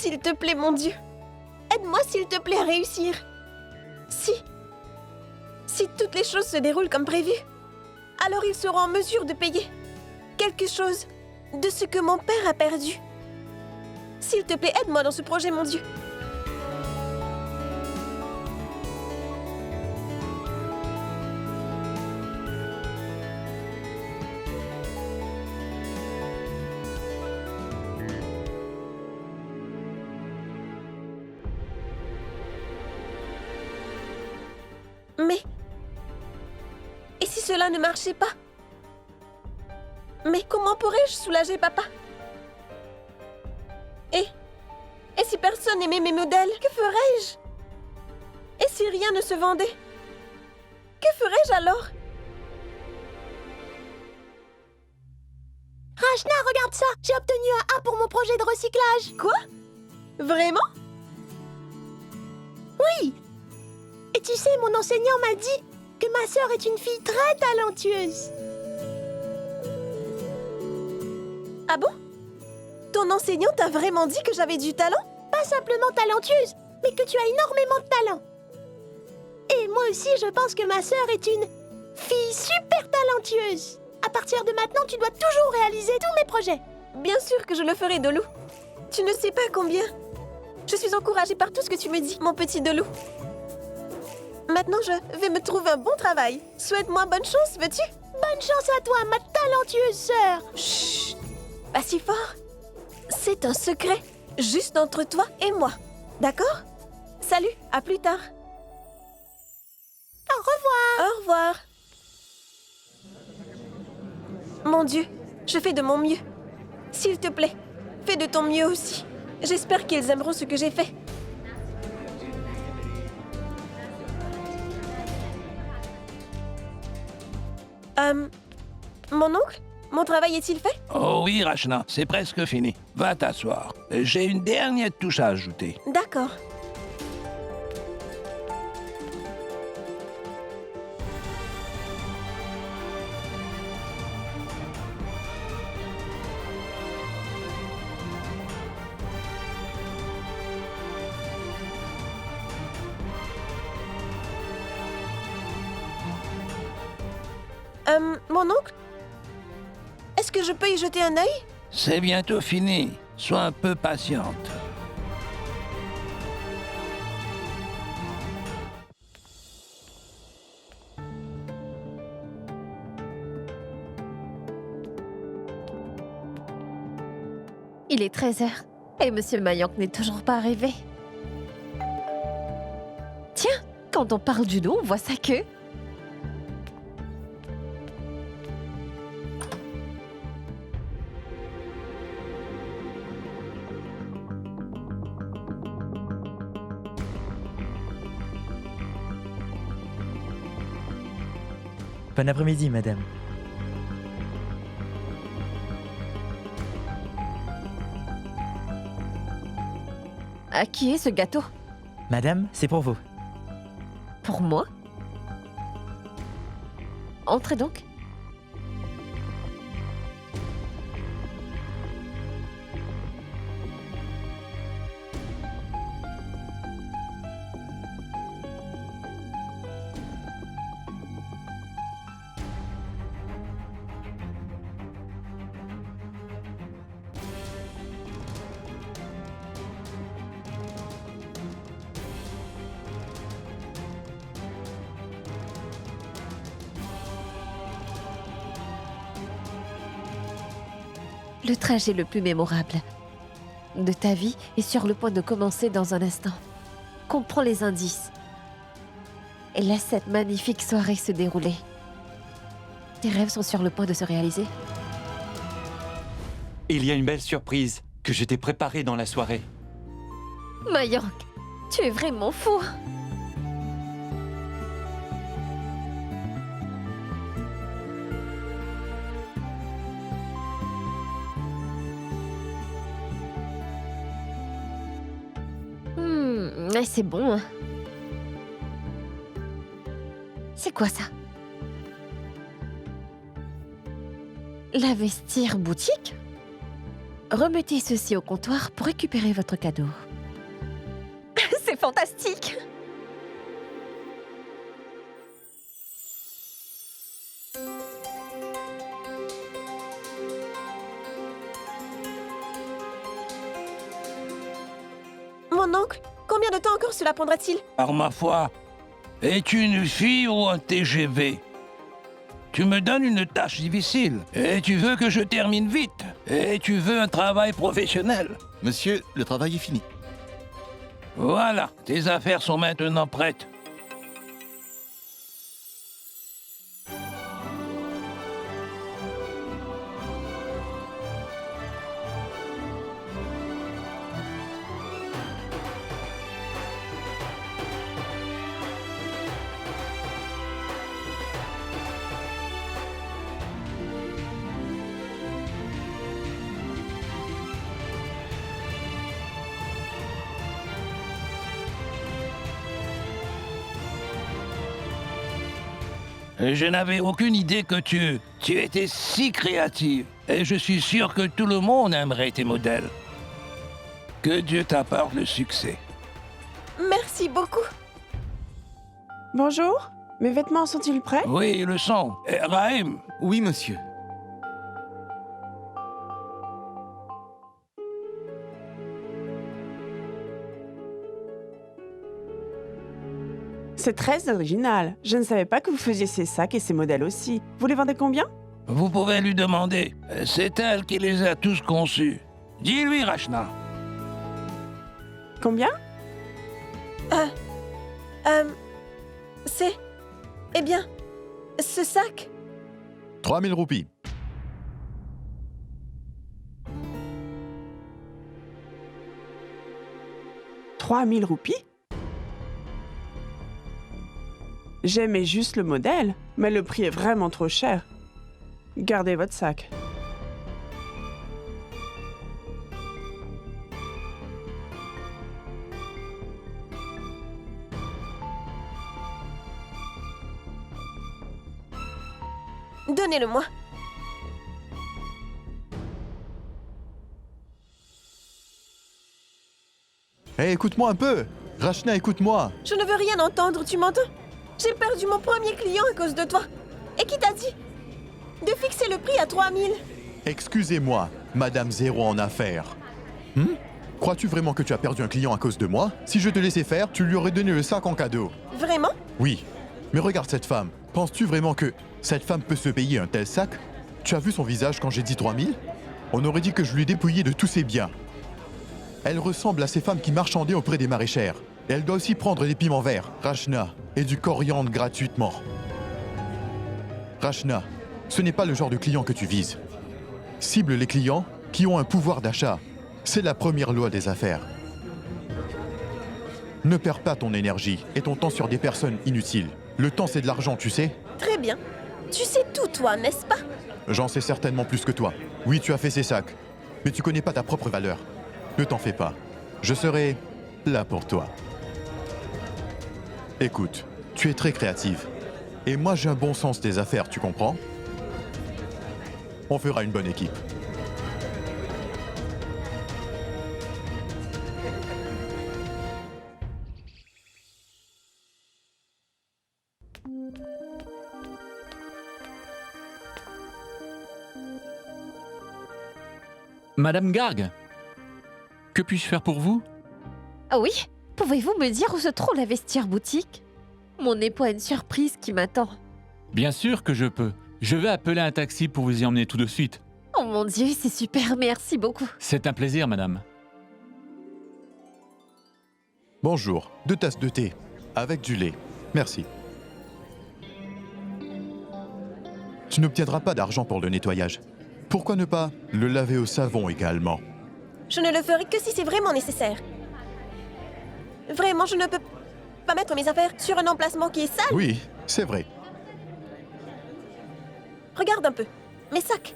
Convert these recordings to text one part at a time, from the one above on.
S'il te plaît, mon Dieu. Aide-moi, s'il te plaît, à réussir. Si toutes les choses se déroulent comme prévu, alors ils seront en mesure de payer quelque chose de ce que mon père a perdu. S'il te plaît, aide-moi dans ce projet, mon Dieu. Mais... et si cela ne marchait pas? Mais comment pourrais-je soulager papa? Et si personne n'aimait mes modèles, que ferais-je? Et si rien ne se vendait? Que ferais-je alors? Rachna, regarde ça! J'ai obtenu un A pour mon projet de recyclage! Quoi? Vraiment? Oui! Et tu sais, mon enseignant m'a dit que ma sœur est une fille très talentueuse. Ah bon? Ton enseignant t'a vraiment dit que j'avais du talent? Pas simplement talentueuse, mais que tu as énormément de talent. Et moi aussi, je pense que ma sœur est une fille super talentueuse. À partir de maintenant, tu dois toujours réaliser tous mes projets. Bien sûr que je le ferai, Dolou. Tu ne sais pas combien. Je suis encouragée par tout ce que tu me dis, mon petit Dolou. Maintenant, je vais me trouver un bon travail. Souhaite-moi bonne chance, veux-tu? Bonne chance à toi, ma talentueuse sœur. Chut! Pas si fort. C'est un secret, juste entre toi et moi. D'accord? Salut, à plus tard. Au revoir. Au revoir. Mon Dieu, je fais de mon mieux. S'il te plaît, fais de ton mieux aussi. J'espère qu'ils aimeront ce que j'ai fait. Mon oncle? Mon travail est-il fait? Oh oui, Rachna, c'est presque fini. Va t'asseoir. J'ai une dernière touche à ajouter. D'accord. Mon oncle? Est-ce que je peux y jeter un œil? C'est bientôt fini. Sois un peu patiente. Il est 13h et Monsieur Mayank n'est toujours pas arrivé. Tiens, quand on parle du dos, on voit sa queue. Bon après-midi, madame. À qui est ce gâteau? Madame, c'est pour vous. Pour moi? Entrez donc. Le trajet le plus mémorable de ta vie est sur le point de commencer dans un instant. Comprends les indices et laisse cette magnifique soirée se dérouler. Tes rêves sont sur le point de se réaliser. Il y a une belle surprise que je t'ai préparée dans la soirée. Mayank, tu es vraiment fou. C'est bon, hein. C'est quoi ça? La Vestire boutique? Remettez ceci au comptoir pour récupérer votre cadeau. C'est fantastique! Mon oncle, combien de temps encore cela prendra-t-il? Par ma foi, es-tu une fille ou un TGV? Tu me donnes une tâche difficile, et tu veux que je termine vite, et tu veux un travail professionnel. Monsieur, le travail est fini. Voilà, tes affaires sont maintenant prêtes. Je n'avais aucune idée que tu étais si créative. Et je suis sûr que tout le monde aimerait tes modèles. Que Dieu t'apporte le succès. Merci beaucoup. Bonjour, mes vêtements sont-ils prêts? Oui, ils le sont. Et Raïm, Oui, monsieur. C'est très original. Je ne savais pas que vous faisiez ces sacs et ces modèles aussi. Vous les vendez combien? vous pouvez lui demander. C'est elle qui les a tous conçus. Dis-lui, Rachna. Combien? C'est... Eh bien, ce sac... 3000 roupies. « 3000 roupies? J'aimais juste le modèle, mais le prix est vraiment trop cher. Gardez votre sac. Donnez-le-moi. Hé, écoute-moi un peu. Rachna, écoute-moi. Je ne veux rien entendre, tu m'entends? J'ai perdu mon premier client à cause de toi. Et qui t'a dit de fixer le prix à 3000? Excusez-moi, Madame Zéro en affaires. Crois-tu vraiment que tu as perdu un client à cause de moi? Si je te laissais faire, tu lui aurais donné le sac en cadeau. Vraiment? Oui. Mais regarde cette femme. Penses-tu vraiment que cette femme peut se payer un tel sac? Tu as vu son visage quand j'ai dit 3000? On aurait dit que je lui dépouillais de tous ses biens. Elle ressemble à ces femmes qui marchandaient auprès des maraîchères. Et elle doit aussi prendre des piments verts, Rachna, et du coriandre gratuitement. Rachna, ce n'est pas le genre de client que tu vises. Cible les clients qui ont un pouvoir d'achat. C'est la première loi des affaires. Ne perds pas ton énergie et ton temps sur des personnes inutiles. Le temps, c'est de l'argent, tu sais? Très bien. Tu sais tout, toi, n'est-ce pas? J'en sais certainement plus que toi. Oui, tu as fait ces sacs, mais tu connais pas ta propre valeur. Ne t'en fais pas. Je serai là pour toi. Écoute, tu es très créative. Et moi, j'ai un bon sens des affaires, tu comprends? On fera une bonne équipe. Madame Gargue, que puis-je faire pour vous? Ah oui? Pouvez-vous me dire où se trouve la vestiaire boutique? Mon époux a une surprise qui m'attend. Bien sûr que je peux. Je vais appeler un taxi pour vous y emmener tout de suite. Oh mon Dieu, c'est super, merci beaucoup. C'est un plaisir, madame. Bonjour, 2 tasses de thé, avec du lait. Merci. Tu n'obtiendras pas d'argent pour le nettoyage. Pourquoi ne pas le laver au savon également? Je ne le ferai que si c'est vraiment nécessaire. Vraiment, je ne peux pas mettre mes affaires sur un emplacement qui est sale. Oui, c'est vrai. Regarde un peu. Mes sacs.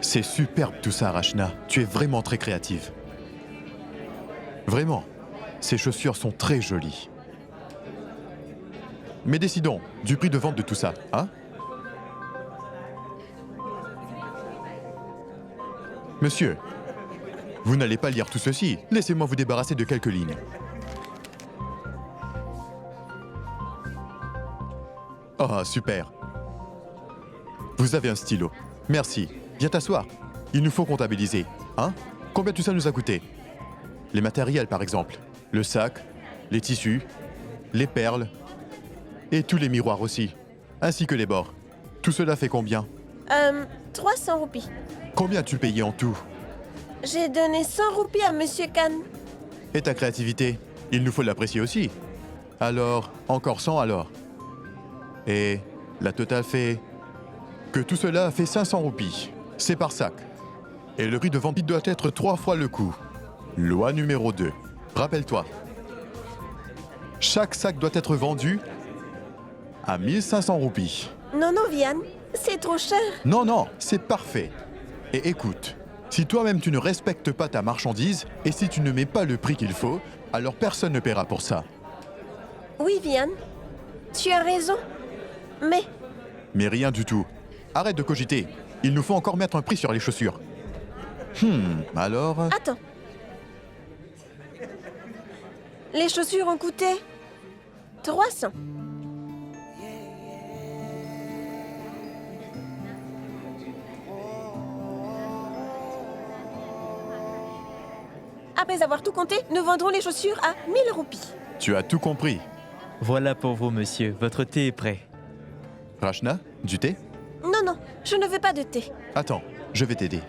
C'est superbe tout ça, Rachna. Tu es vraiment très créative. Vraiment, ces chaussures sont très jolies. Mais décidons du prix de vente de tout ça, hein? Monsieur, vous n'allez pas lire tout ceci. Laissez-moi vous débarrasser de quelques lignes. Ah, super. Vous avez un stylo. Merci. Viens t'asseoir. Il nous faut comptabiliser. Hein? Combien tout ça nous a coûté? Les matériels, par exemple. Le sac, les tissus, les perles et tous les miroirs aussi. Ainsi que les bords. Tout cela fait combien? 300 roupies. Combien tu payais en tout? J'ai donné 100 roupies à Monsieur Khan. Et ta créativité? Il nous faut l'apprécier aussi. Alors, encore 100 alors. Et la totale fait... que tout cela fait 500 roupies. C'est par sac. Et le prix de vente doit être 3 fois le coût. Loi numéro 2. Rappelle-toi. Chaque sac doit être vendu à 1500 roupies. Non, non, Vian, c'est trop cher. Non, non, c'est parfait. Et écoute, si toi-même tu ne respectes pas ta marchandise et si tu ne mets pas le prix qu'il faut, alors personne ne paiera pour ça. Oui, Vian, tu as raison. Mais rien du tout. Arrête de cogiter. Il nous faut encore mettre un prix sur les chaussures. Alors... attends. Les chaussures ont coûté 300. Après avoir tout compté, nous vendrons les chaussures à 1000 roupies. Tu as tout compris. Voilà pour vous, monsieur. Votre thé est prêt. Rachna, du thé? Non, non, je ne veux pas de thé. Attends, je vais t'aider.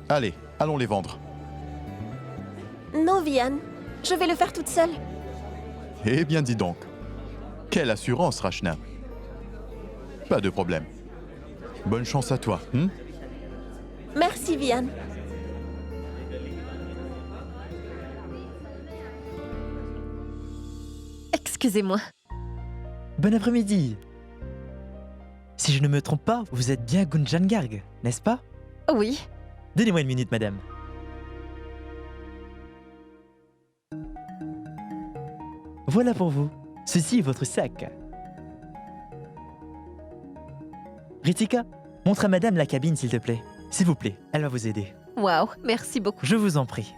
Allez, allons les vendre. Non, Vian, je vais le faire toute seule. Eh bien, dis donc. Quelle assurance, Rachna. Pas de problème. Bonne chance à toi. Merci, Vian. Excusez-moi. Bon après-midi. Si je ne me trompe pas, vous êtes bien Gunjan Garg, n'est-ce pas? Oui. Donnez-moi une minute, madame. Voilà pour vous. Ceci est votre sac. Ritika, montre à madame la cabine, s'il te plaît. S'il vous plaît, elle va vous aider. Waouh, merci beaucoup. Je vous en prie.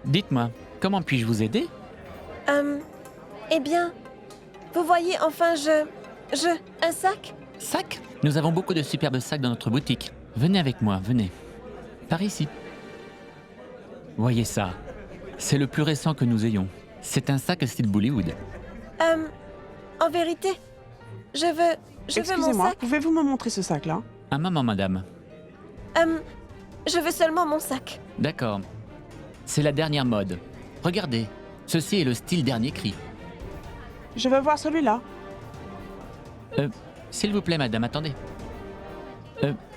Dites-moi, comment puis-je vous aider? Eh bien, vous voyez, enfin, un sac? Sac? Nous avons beaucoup de superbes sacs dans notre boutique. Venez avec moi, venez. Par ici. Voyez ça. C'est le plus récent que nous ayons. C'est un sac style Bollywood. En vérité, je veux mon Excusez-moi, sac. pouvez-vous me montrer ce sac-là? Un moment, madame. Je veux seulement mon sac. D'accord. C'est la dernière mode. Regardez, ceci est le style dernier cri. Je veux voir celui-là. S'il vous plaît, madame, attendez.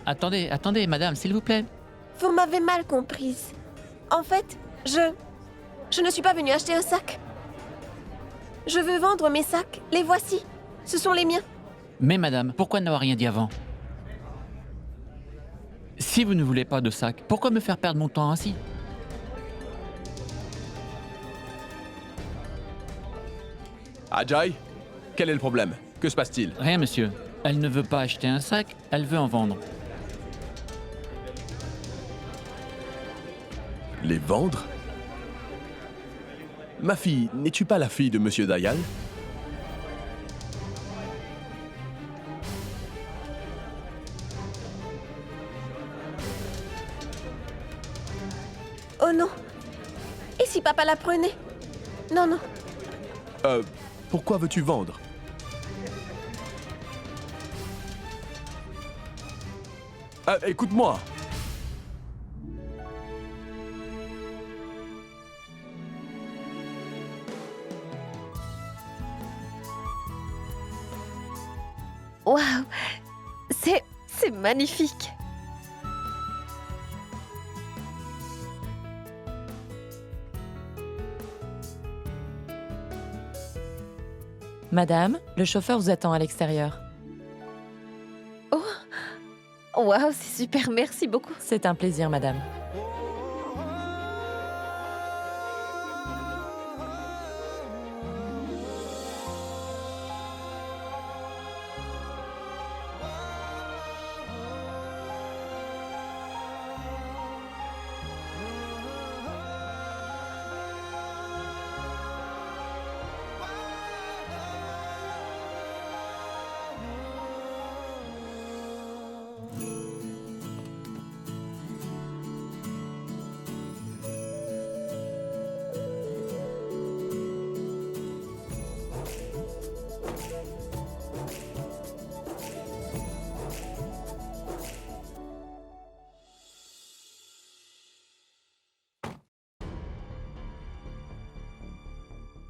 Attendez, madame, s'il vous plaît. Vous m'avez mal comprise. En fait, je ne suis pas venue acheter un sac. Je veux vendre mes sacs. Les voici. Ce sont les miens. Mais madame, pourquoi n'avoir rien dit avant? Si vous ne voulez pas de sac, pourquoi me faire perdre mon temps ainsi? Ajay, quel est le problème? Que se passe-t-il? Rien, monsieur. Elle ne veut pas acheter un sac, elle veut en vendre. Les vendre? Ma fille, n'es-tu pas la fille de Monsieur Dayal? Oh non. Et si papa la prenait? Non, non. Pourquoi veux-tu vendre? Écoute-moi. Waouh! C'est magnifique! Madame, le chauffeur vous attend à l'extérieur. Waouh, c'est super, merci beaucoup. C'est un plaisir, madame.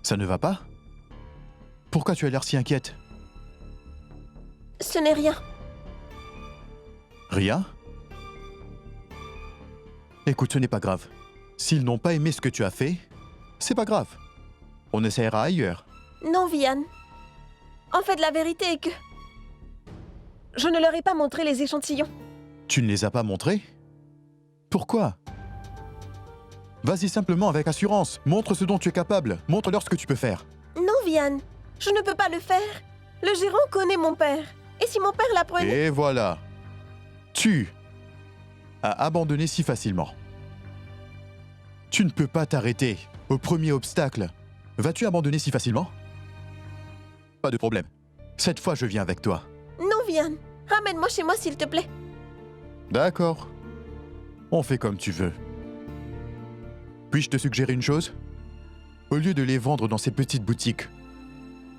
Ça ne va pas? Pourquoi tu as l'air si inquiète? Ce n'est rien. Rien? Écoute, ce n'est pas grave. S'ils n'ont pas aimé ce que tu as fait, c'est pas grave. On essaiera ailleurs. Non, Vian. En fait, la vérité est que... je ne leur ai pas montré les échantillons. Tu ne les as pas montrés? Pourquoi? Vas-y simplement avec assurance. Montre ce dont tu es capable. Montre-leur ce que tu peux faire. Non, Vian. Je ne peux pas le faire. Le gérant connaît mon père. Et si mon père l'apprenait... Et voilà. Tu as abandonné si facilement. Tu ne peux pas t'arrêter au premier obstacle. Vas-tu abandonner si facilement? Pas de problème. Cette fois, je viens avec toi. Non, Vian. Ramène-moi chez moi, s'il te plaît. D'accord. On fait comme tu veux. Puis-je te suggérer une chose? Au lieu de les vendre dans ces petites boutiques,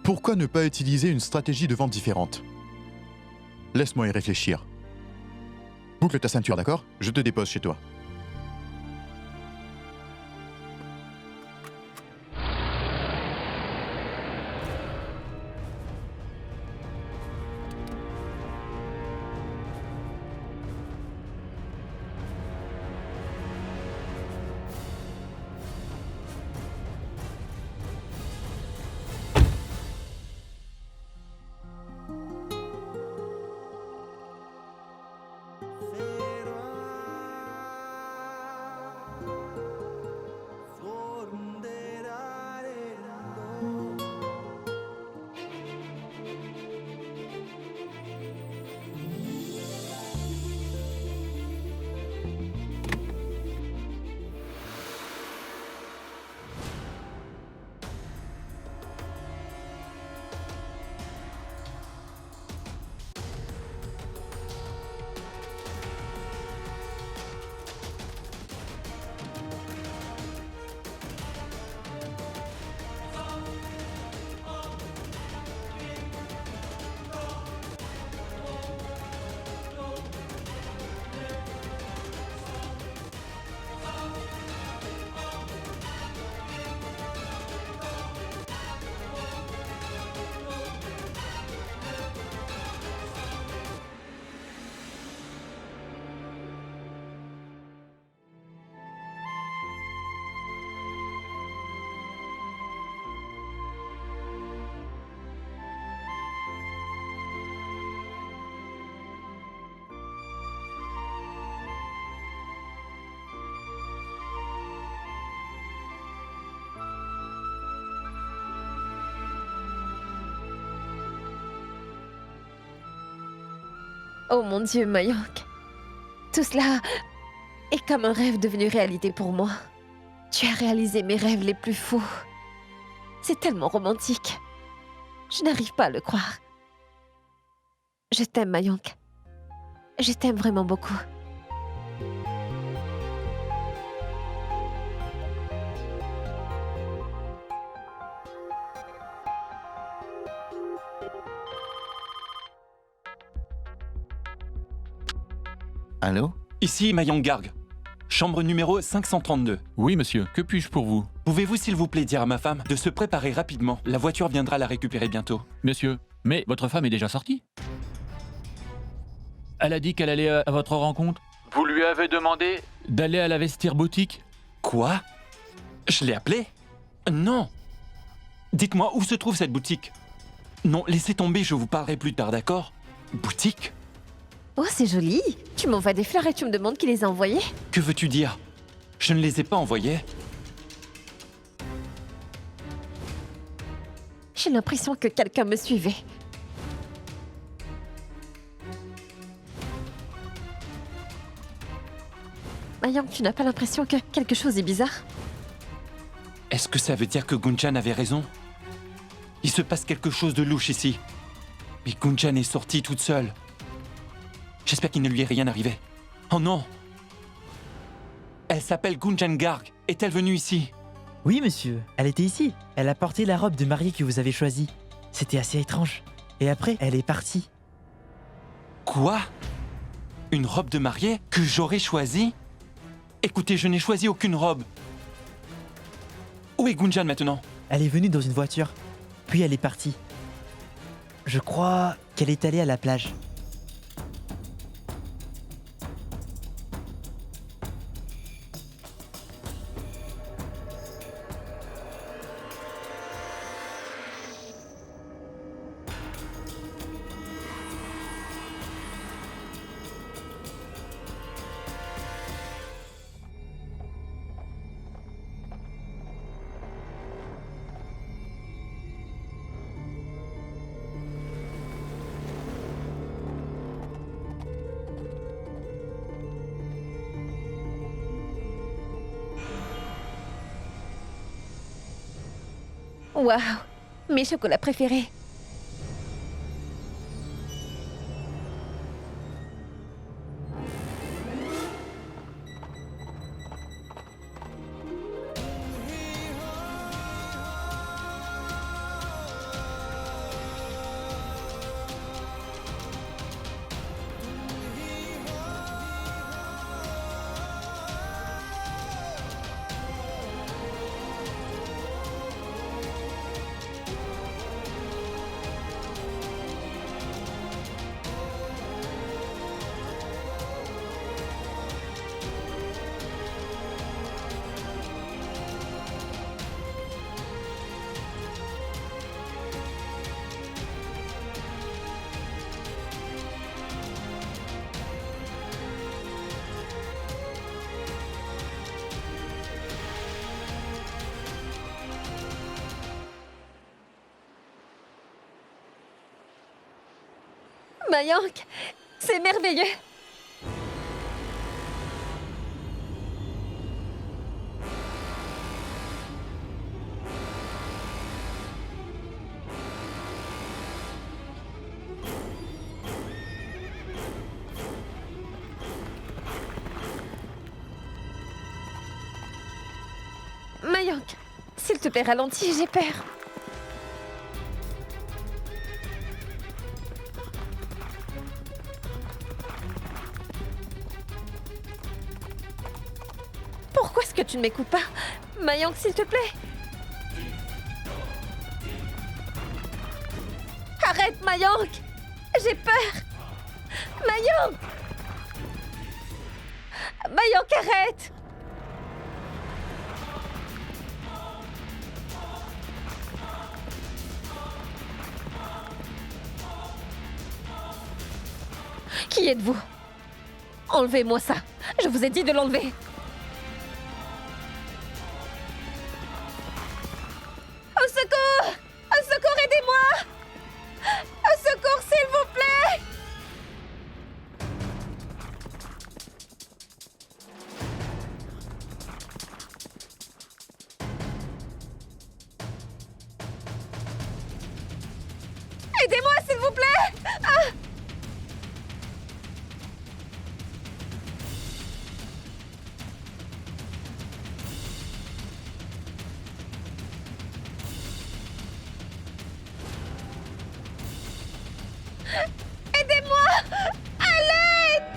pourquoi ne pas utiliser une stratégie de vente différente? Laisse-moi y réfléchir. Boucle ta ceinture, d'accord? Je te dépose chez toi. Oh mon Dieu, Mayank. Tout cela est comme un rêve devenu réalité pour moi. Tu as réalisé mes rêves les plus fous. C'est tellement romantique. Je n'arrive pas à le croire. Je t'aime, Mayank. Je t'aime vraiment beaucoup. Allô? Ici Mayank Garg, chambre numéro 532. Oui, monsieur, que puis-je pour vous? Pouvez-vous s'il vous plaît dire à ma femme de se préparer rapidement? La voiture viendra la récupérer bientôt. Monsieur, mais votre femme est déjà sortie? Elle a dit qu'elle allait à votre rencontre. Vous lui avez demandé d'aller à la vestiaire boutique? Quoi? Je l'ai appelée? Non. Dites-moi où se trouve cette boutique? Non, laissez tomber, je vous parlerai plus tard, d'accord? Boutique? Oh, c'est joli. Tu m'envoies des fleurs et tu me demandes qui les a envoyées? Que veux-tu dire? Je ne les ai pas envoyées. J'ai l'impression que quelqu'un me suivait. Mayank, tu n'as pas l'impression que quelque chose est bizarre? Est-ce que ça veut dire que Gunjan avait raison? Il se passe quelque chose de louche ici. Mais Gunjan est sortie toute seule. J'espère qu'il ne lui est rien arrivé. Oh non! Elle s'appelle Gunjan Garg. Est-elle venue ici? Oui, monsieur, elle était ici. Elle a porté la robe de mariée que vous avez choisie. C'était assez étrange. Et après, elle est partie. Quoi? Une robe de mariée que j'aurais choisie? Écoutez, je n'ai choisi aucune robe. Où est Gunjan maintenant? Elle est venue dans une voiture. Puis elle est partie. Je crois qu'elle est allée à la plage. Waouh! Mes chocolats préférés. Mayank, c'est merveilleux. Mayank, s'il te plaît, ralentis, j'ai peur. Pourquoi est-ce que tu ne m'écoutes pas? Mayank, s'il te plaît. Arrête, Mayank. J'ai peur. Mayank. Mayank, arrête. Qui êtes-vous? Enlevez-moi ça. Je vous ai dit de l'enlever. Au secours! Au secours, aidez-moi! Au secours, s'il vous plaît! Aidez-moi, s'il vous plaît! Aidez-moi! À l'aide!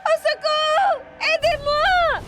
Au secours! Aidez-moi!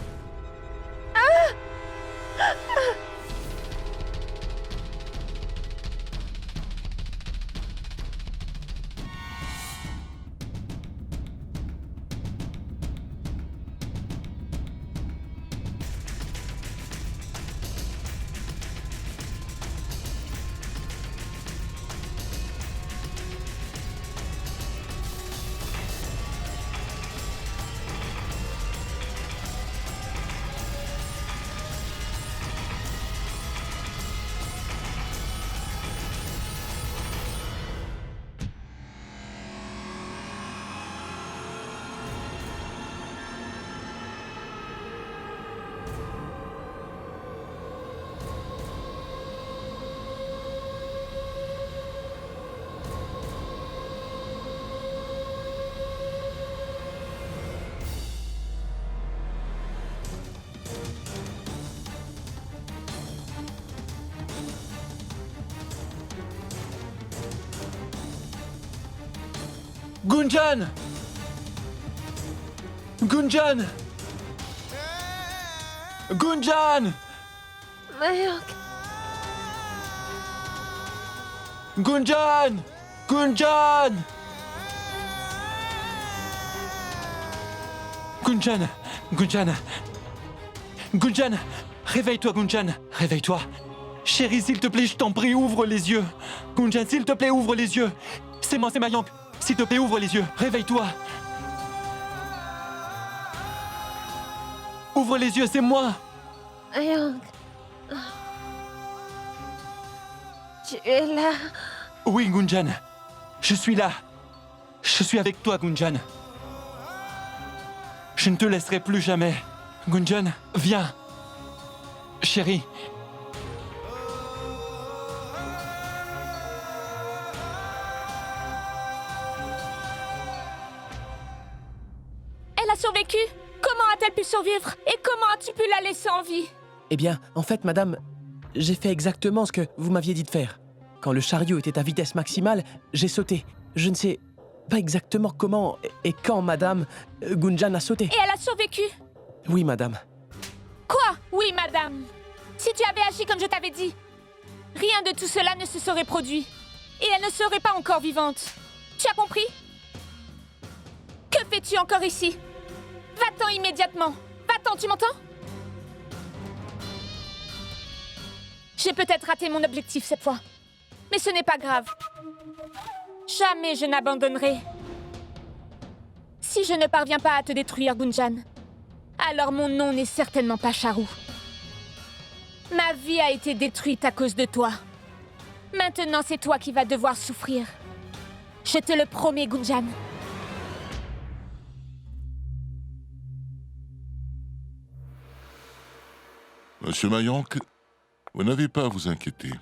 Gunjan! Gunjan! Gunjan! Mayank, Gunjan! Gunjan! Gunjan! Gunjan! Gunjan! Réveille-toi, Gunjan! Réveille-toi! Chérie, s'il te plaît, je t'en prie, ouvre les yeux! Gunjan, s'il te plaît, ouvre les yeux! C'est moi, c'est Mayank! S'il te plaît, ouvre les yeux! Réveille-toi! Ouvre les yeux, c'est moi! Mayank. Tu es là? Oui, Gunjan. Je suis là. Je suis avec toi, Gunjan. Je ne te laisserai plus jamais. Gunjan, viens. Chérie. Elle a survécu? Comment a-t-elle pu survivre? Et comment as-tu pu la laisser en vie? Eh bien, en fait, madame, j'ai fait exactement ce que vous m'aviez dit de faire. Quand le chariot était à vitesse maximale, j'ai sauté. Je ne sais pas exactement comment et quand, madame, Gunjan a sauté. Et elle a survécu? Oui, madame. Quoi? Oui, madame. Si tu avais agi comme je t'avais dit, rien de tout cela ne se serait produit. Et elle ne serait pas encore vivante. Tu as compris? Que fais-tu encore ici? Va-t'en immédiatement. Va-t'en, tu m'entends? J'ai peut-être raté mon objectif cette fois. Mais ce n'est pas grave. Jamais je n'abandonnerai. Si je ne parviens pas à te détruire, Gunjan, alors mon nom n'est certainement pas Charou. Ma vie a été détruite à cause de toi. Maintenant, c'est toi qui vas devoir souffrir. Je te le promets, Gunjan. Monsieur Mayank, vous n'avez pas à vous inquiéter.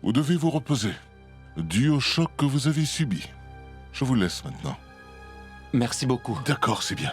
Vous devez vous reposer, dû au choc que vous avez subi. Je vous laisse maintenant. Merci beaucoup. D'accord, c'est bien.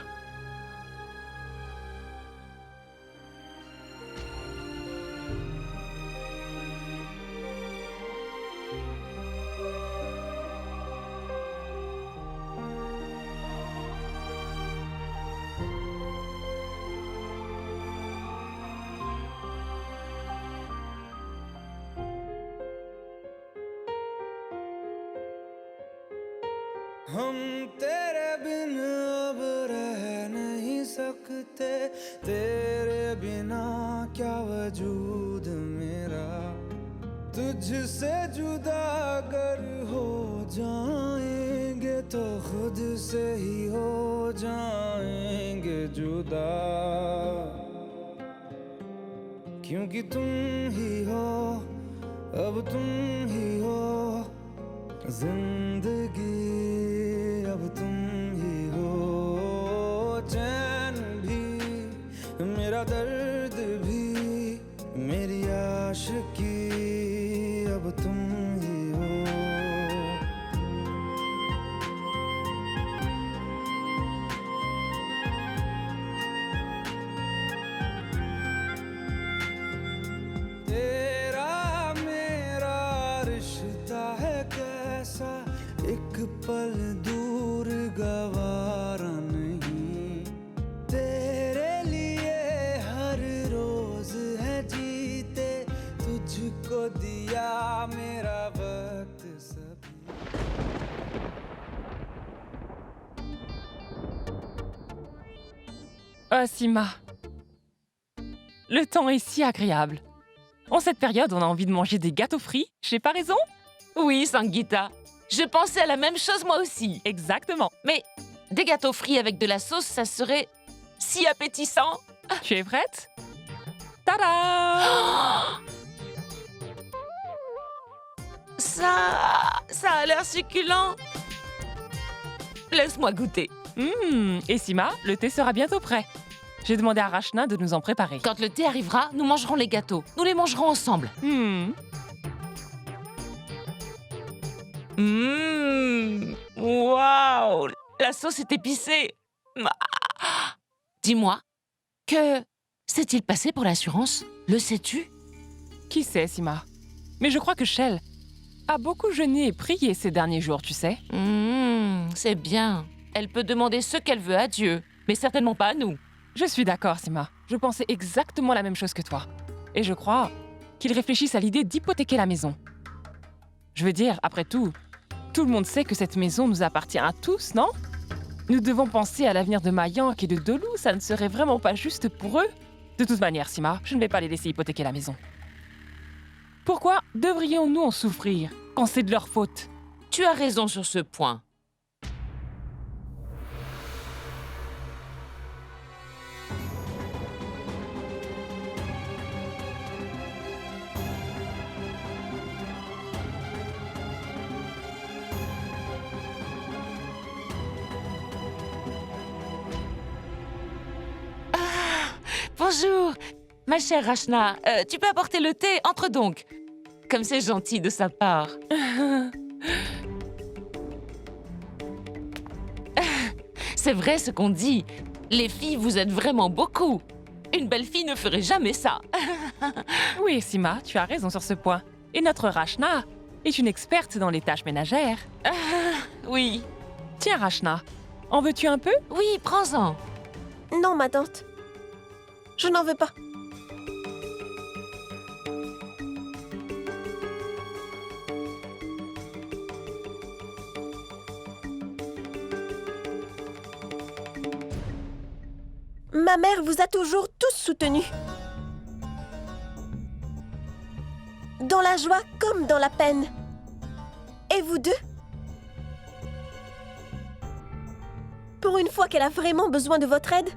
हम तेरे बिन अब रह नहीं सकते, तेरे बिना क्या वजूद मेरा, तुझसे जुदा अगर हो जाएंगे तो खुद से ही हो जाएंगे जुदा क्योंकि तुम ही हो अब तुम ही हो जिंदगी अब तुम ही हो चैन भी मेरा दर्द भी मेरी आशिकी अब तुम ही हो तेरा मेरा रिश्ता है कैसा एक पल दूर गवारा नहीं तेरे लिए हर रोज है जीते तुझको दिया मेरा वक्त सभी Oh, Sima. Le temps est si agréable. En cette période, on a envie de manger des gâteaux frits. J'ai pas raison? Oui, Sangeeta. Je pensais à la même chose moi aussi. Exactement. Mais des gâteaux frits avec de la sauce, ça serait si appétissant. Tu es prête? Tada! Ça a l'air succulent. Laisse-moi goûter. Et Sima, le thé sera bientôt prêt. J'ai demandé à Rachna de nous en préparer. Quand le thé arrivera, nous mangerons les gâteaux. Nous les mangerons ensemble. Waouh! La sauce est épicée. Dis-moi, que s'est-il passé pour l'assurance? Le sais-tu? Qui sait, Sima? Mais je crois que Shell a beaucoup jeûné et prié ces derniers jours, tu sais. C'est bien. Elle peut demander ce qu'elle veut à Dieu, mais certainement pas à nous. Je suis d'accord, Sima. Je pensais exactement la même chose que toi. Et je crois qu'ils réfléchissent à l'idée d'hypothéquer la maison. Je veux dire, après tout le monde sait que cette maison nous appartient à tous, non? Nous devons penser à l'avenir de Mayank et de Dolou, ça ne serait vraiment pas juste pour eux. De toute manière, Sima, je ne vais pas les laisser hypothéquer la maison. Pourquoi devrions-nous en souffrir quand c'est de leur faute? Tu as raison sur ce point. Bonjour, ma chère Rachna. Tu peux apporter le thé? Entre donc. Comme c'est gentil de sa part. C'est vrai ce qu'on dit. Les filles, vous êtes vraiment beaucoup. Une belle fille ne ferait jamais ça. Oui, Sima, tu as raison sur ce point. Et notre Rachna est une experte dans les tâches ménagères. Oui. Tiens, Rachna, en veux-tu un peu? Oui, prends-en. Non, ma tante. Je n'en veux pas. Ma mère vous a toujours tous soutenus. Dans la joie comme dans la peine. Et vous deux? Pour une fois qu'elle a vraiment besoin de votre aide,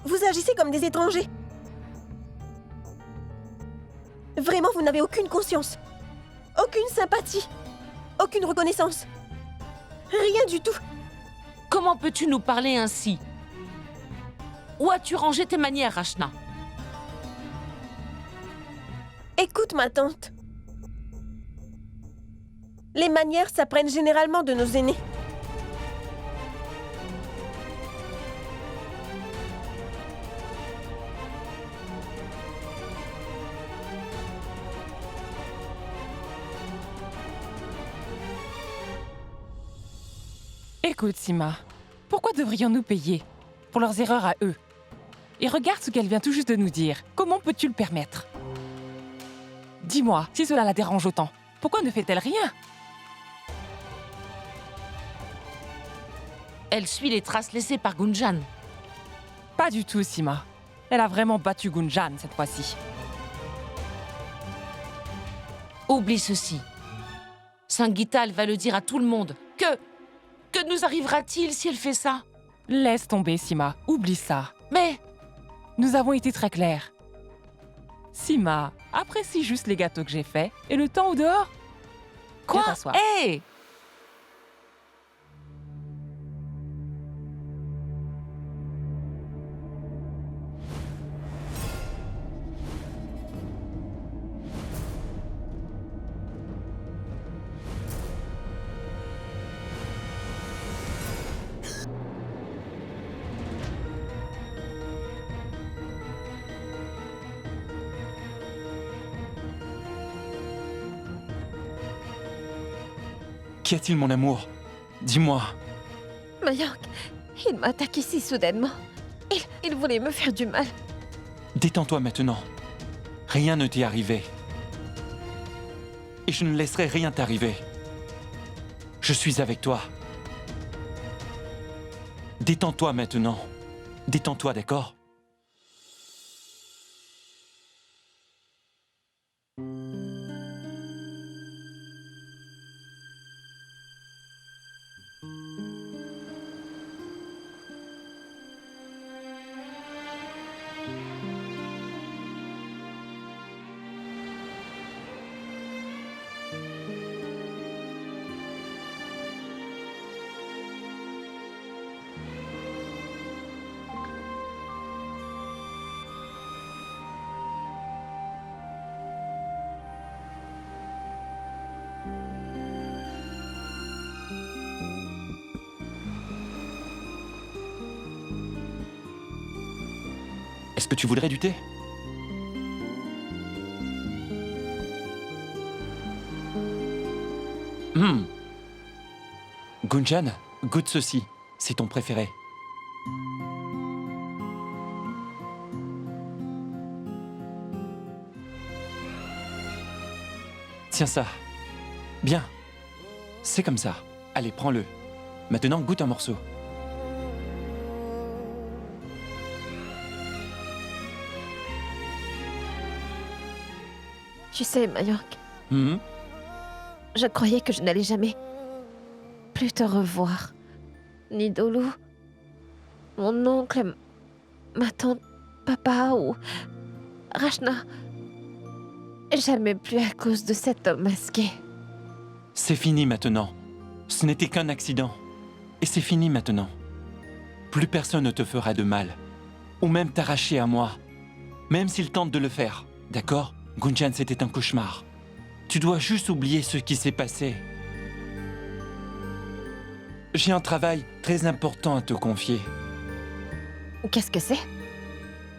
vous agissez comme des étrangers. Vraiment, vous n'avez aucune conscience, aucune sympathie, aucune reconnaissance. Rien du tout. Comment peux-tu nous parler ainsi? Où as-tu rangé tes manières, Rachna? Écoute, ma tante. Les manières s'apprennent généralement de nos aînés. Écoute, Sima, pourquoi devrions-nous payer pour leurs erreurs à eux? Et regarde ce qu'elle vient tout juste de nous dire. Comment peux-tu le permettre? Dis-moi, si cela la dérange autant, pourquoi ne fait-elle rien? Elle suit les traces laissées par Gunjan. Pas du tout, Sima. Elle a vraiment battu Gunjan cette fois-ci. Oublie ceci. Sangeeta, elle va le dire à tout le monde. Que nous arrivera-t-il si elle fait ça? Laisse tomber, Sima. Oublie ça. Mais... Nous avons été très clairs. Sima, apprécie juste les gâteaux que j'ai faits et le temps au dehors. Quoi? Viens t'asseoir. Hé! Qu'y a-t-il, mon amour? Dis-moi. Mayank, il m'a attaqué si soudainement. Il voulait me faire du mal. Détends-toi maintenant. Rien ne t'est arrivé. Et je ne laisserai rien t'arriver. Je suis avec toi. Détends-toi maintenant. Détends-toi, d'accord? Est-ce que tu voudrais du thé? Gunjan, goûte ceci. C'est ton préféré. Tiens ça. Bien. C'est comme ça. Allez, prends-le. Maintenant, goûte un morceau. Tu sais, Mayank, Mhm. je croyais que je n'allais jamais plus te revoir. Ni Dolu, mon oncle, ma tante, papa ou Rachna. Jamais plus à cause de cet homme masqué. C'est fini maintenant. Ce n'était qu'un accident. Et c'est fini maintenant. Plus personne ne te fera de mal. Ou même t'arracher à moi. Même s'il tente de le faire. D'accord? Gunjan, c'était un cauchemar. Tu dois juste oublier ce qui s'est passé. J'ai un travail très important à te confier. Qu'est-ce que c'est?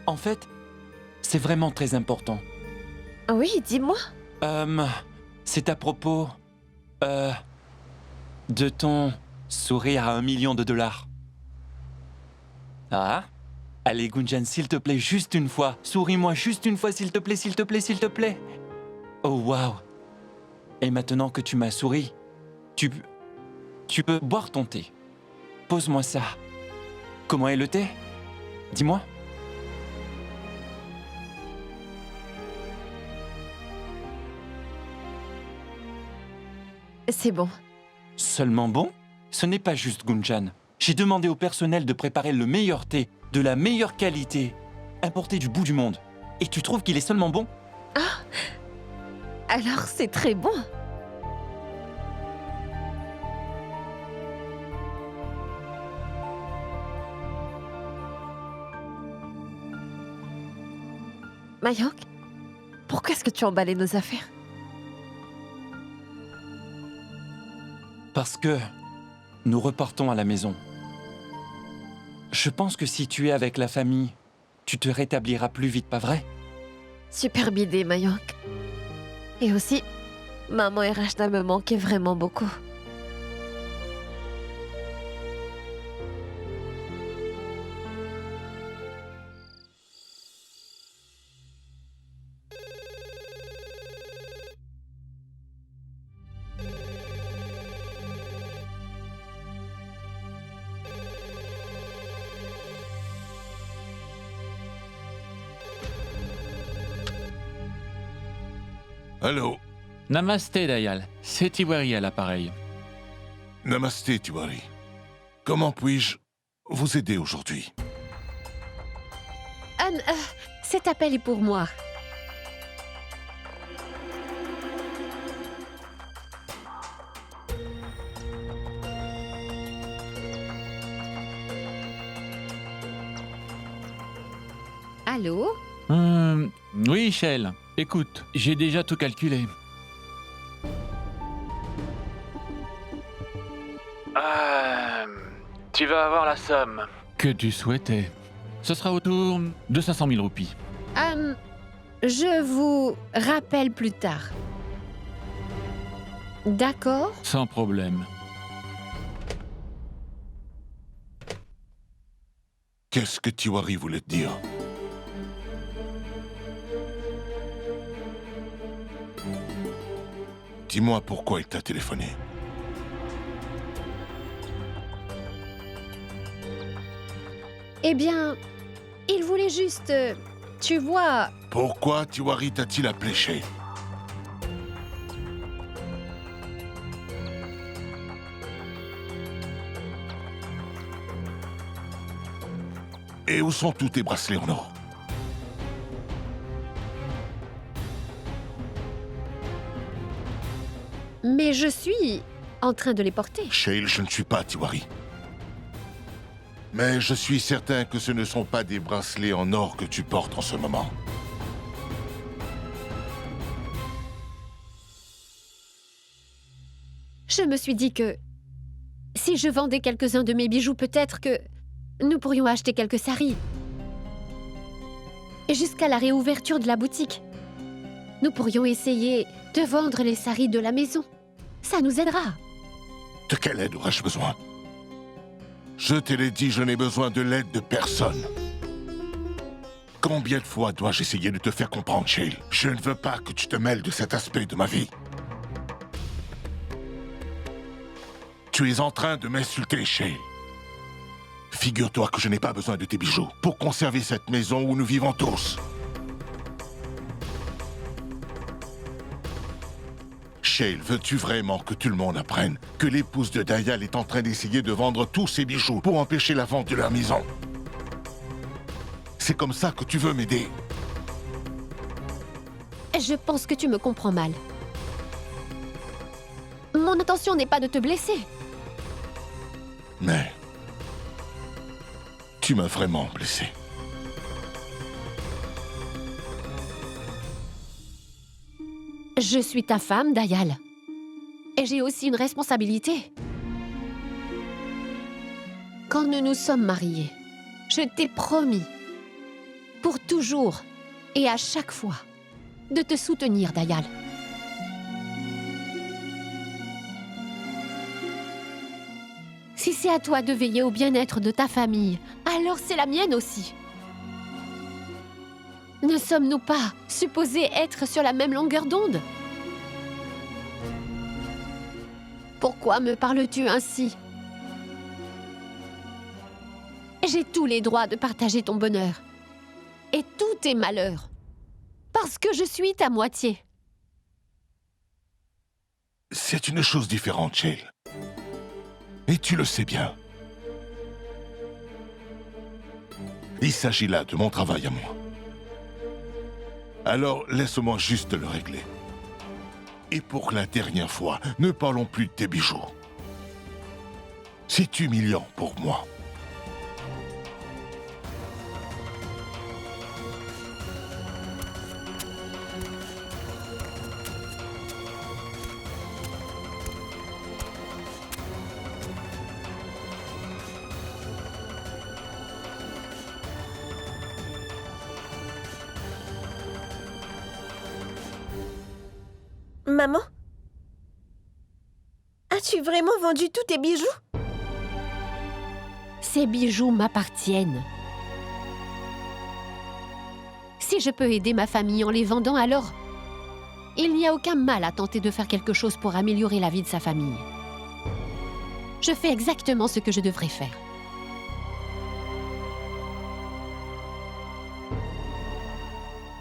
En fait, c'est vraiment très important. Oui, dis-moi. C'est à propos... de ton sourire à $1 million. Ah? Allez, Gunjan, s'il te plaît, juste une fois. Souris-moi juste une fois, s'il te plaît, s'il te plaît, s'il te plaît. Oh, waouh. Et maintenant que tu m'as souri, tu peux boire ton thé. Pose-moi ça. Comment est le thé? Dis-moi. C'est bon. Seulement bon? Ce n'est pas juste, Gunjan. J'ai demandé au personnel de préparer le meilleur thé, de la meilleure qualité, importé du bout du monde. Et tu trouves qu'il est seulement bon? Ah! Alors c'est très bon. Mayank, pourquoi est-ce que tu as emballé nos affaires? Parce que nous repartons à la maison. Je pense que si tu es avec la famille, tu te rétabliras plus vite, pas vrai? Superbe idée, Mayank. Et aussi, maman et Rachna me manquaient vraiment beaucoup. Allô? Namasté, Dayal. C'est Tiwari à l'appareil. Namasté, Tiwari. Comment puis-je vous aider aujourd'hui? Anne, cet appel est pour moi. Allô? Oui, Shell. Écoute, j'ai déjà tout calculé. Tu vas avoir la somme que tu souhaitais. Ce sera autour de 500 000 roupies. Je vous rappelle plus tard. D'accord? Sans problème. Qu'est-ce que Tiwari voulait te dire? Dis-moi pourquoi il t'a téléphoné. Eh bien, il voulait juste... tu vois... Pourquoi Tiwari t'a-t-il appelé Shale? Et où sont tous tes bracelets en or? Mais je suis en train de les porter. Shale, je ne suis pas Tiwari. Mais je suis certain que ce ne sont pas des bracelets en or que tu portes en ce moment. Je me suis dit que... si je vendais quelques-uns de mes bijoux, peut-être que... nous pourrions acheter quelques saris. Et jusqu'à la réouverture de la boutique, nous pourrions essayer de vendre les saris de la maison. Ça nous aidera. De quelle aide aurais-je besoin? Je te l'ai dit, je n'ai besoin de l'aide de personne. Combien de fois dois-je essayer de te faire comprendre, Shale? Je ne veux pas que tu te mêles de cet aspect de ma vie. Tu es en train de m'insulter, Shale. Figure-toi que je n'ai pas besoin de tes bijoux pour conserver cette maison où nous vivons tous. Shale, veux-tu vraiment que tout le monde apprenne que l'épouse de Dayal est en train d'essayer de vendre tous ses bijoux pour empêcher la vente de leur maison? C'est comme ça que tu veux m'aider? Je pense que tu me comprends mal. Mon intention n'est pas de te blesser. Mais... tu m'as vraiment blessé. Je suis ta femme, Dayal. Et j'ai aussi une responsabilité. Quand nous nous sommes mariés, je t'ai promis, pour toujours et à chaque fois, de te soutenir, Dayal. Si c'est à toi de veiller au bien-être de ta famille, alors c'est la mienne aussi. Ne sommes-nous pas supposés être sur la même longueur d'onde? Pourquoi me parles-tu ainsi? J'ai tous les droits de partager ton bonheur et tous tes malheurs, parce que je suis ta moitié. C'est une chose différente, Shale. Et tu le sais bien. Il s'agit là de mon travail à moi. Alors, laisse-moi juste le régler. Et pour la dernière fois, ne parlons plus de tes bijoux. C'est humiliant pour moi. Maman? As-tu vraiment vendu tous tes bijoux? Ces bijoux m'appartiennent. Si je peux aider ma famille en les vendant, alors il n'y a aucun mal à tenter de faire quelque chose pour améliorer la vie de sa famille. Je fais exactement ce que je devrais faire.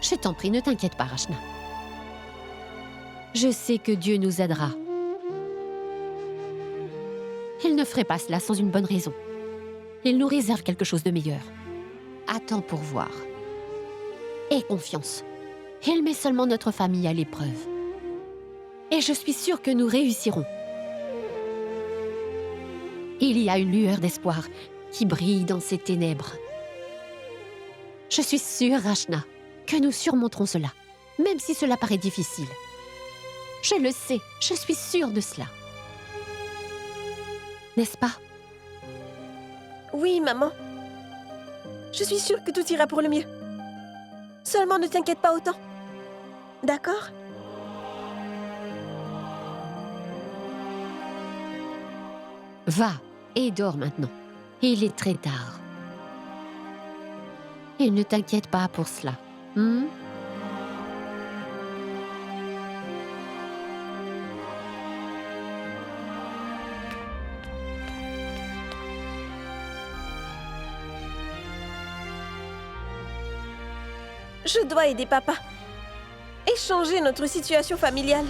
Je t'en prie, ne t'inquiète pas, Rachna. Je sais que Dieu nous aidera. Il ne ferait pas cela sans une bonne raison. Il nous réserve quelque chose de meilleur. Attends pour voir. Aie confiance. Il met seulement notre famille à l'épreuve. Et je suis sûre que nous réussirons. Il y a une lueur d'espoir qui brille dans ces ténèbres. Je suis sûre, Rachna, que nous surmonterons cela, même si cela paraît difficile. Je le sais, je suis sûre de cela. N'est-ce pas? Oui, maman. Je suis sûre que tout ira pour le mieux. Seulement ne t'inquiète pas autant. D'accord? Va et dors maintenant. Il est très tard. Et ne t'inquiète pas pour cela. Je dois aider papa. Et changer notre situation familiale.